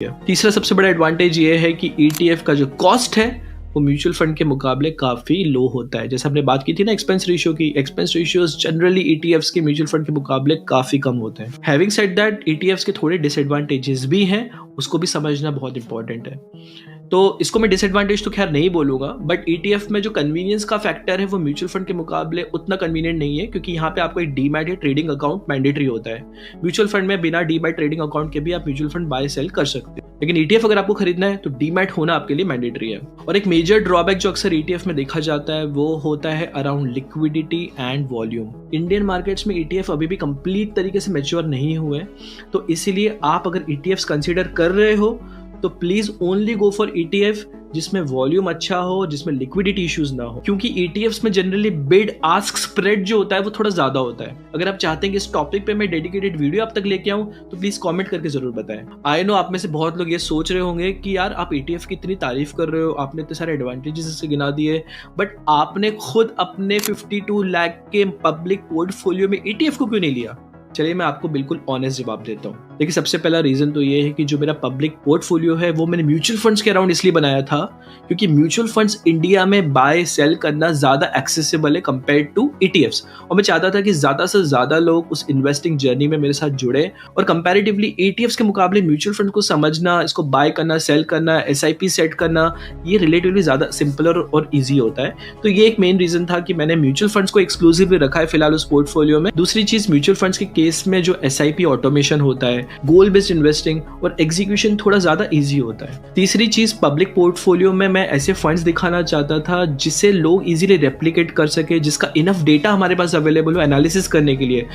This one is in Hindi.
तीसरा सबसे बड़ा एडवांटेज ये है कि ETF का जो कॉस्ट है वो म्यूचुअल फंड के मुकाबले काफ़ी लो होता है। जैसे हमने बात की थी ना एक्सपेंस रेशियो की, एक्सपेंस रेशियोज जनरली ETFs के म्यूचुअल फंड के मुकाबले काफ़ी कम होते हैं। हैविंग सेड दैट, ETFs के थोड़े डिसएडवांटेजेस भी हैं, उसको भी समझना बहुत इंपॉर्टेंट है। तो इसको मैं डिसएडवांटेज तो खैर नहीं बोलूँगा, बट ETF में जो कन्वीनियंस का फैक्टर है वो म्यूचुअल फंड के मुकाबले उतना कन्वीनियंट नहीं है, क्योंकि यहाँ पे आपको एक डीमैट या ट्रेडिंग अकाउंट मैंडेटरी होता है। म्यूचुअल फंड में बिना डीमैट ट्रेडिंग अकाउंट के भी आप म्यूचुअल फंड बाय सेल कर सकते हैं, लेकिन ETF अगर आपको खरीदना है तो डीमैट होना आपके लिए मैंडेटरी है। और एक मेजर ड्रॉबैक जो अक्सर ETF में देखा जाता है वो होता है around liquidity and volume. Indian markets में ETF अभी भी कंप्लीट तरीके से मैच्योर नहीं हुए, तो इसीलिए आप अगर ETFs कंसीडर कर रहे हो तो please only go for ETF जिसमें वॉल्यूम अच्छा हो, जिसमें लिक्विडिटी इश्यूज ना हो, क्योंकि ETFs में जनरली बिड आस्क स्प्रेड जो होता है वो थोड़ा ज्यादा होता है। अगर आप चाहते हैं कि इस टॉपिक पे मैं डेडिकेटेड वीडियो आप तक लेके आऊं तो प्लीज कमेंट करके जरूर बताएं। आई नो आप में से बहुत लोग ये सोच रहे होंगे कि यार आप ETF की इतनी तारीफ कर रहे हो, आपने इतने सारे एडवांटेजेस इससे गिना दिए, बट आपने खुद अपने 52 लाख के पब्लिक पोर्टफोलियो में ETF को क्यों नहीं लिया? चलिए मैं आपको बिल्कुल ऑनेस्ट जवाब देता हूँ। देखिए सबसे पहला रीजन तो ये है कि जो मेरा पब्लिक पोर्टफोलियो है वो मैंने म्यूचुअल फंड्स के अराउंड इसलिए बनाया था क्योंकि म्यूचुअल फंड्स इंडिया में बाय सेल करना ज्यादा एक्सेसिबल है कंपेयर टू ETFs, और मैं चाहता था कि ज्यादा से ज्यादा लोग उस इन्वेस्टिंग जर्नी में मेरे साथ जुड़े और कंपैरेटिवली ETFs के मुकाबले म्यूचुअल फंड को समझना, इसको बाय करना, सेल करना, SIP सेट करना, ये रिलेटिवली ज्यादा सिंपलर और ईजी होता है। तो ये एक मेन रीजन था कि मैंने म्यूचुअल फंड्स को एक्सक्लूसिवली रखा है फिलहाल उस पोर्टफोलियो में। दूसरी चीज, म्यूचुअल फंड्स के केस में जो SIP ऑटोमेशन होता है, गोल बेस्ड इन्वेस्टिंग और एग्जीक्यूशन थोड़ा ज्यादा इजी होता है। तीसरी चीज, पब्लिक पोर्टफोलियो में मैं ऐसे फंड्स दिखाना चाहता था जिसे लोग इजीली रेप्लिकेट कर सके, जिसका इनफ डेटा हमारे पास अवेलेबल हो एनालिसिस करने के लिए।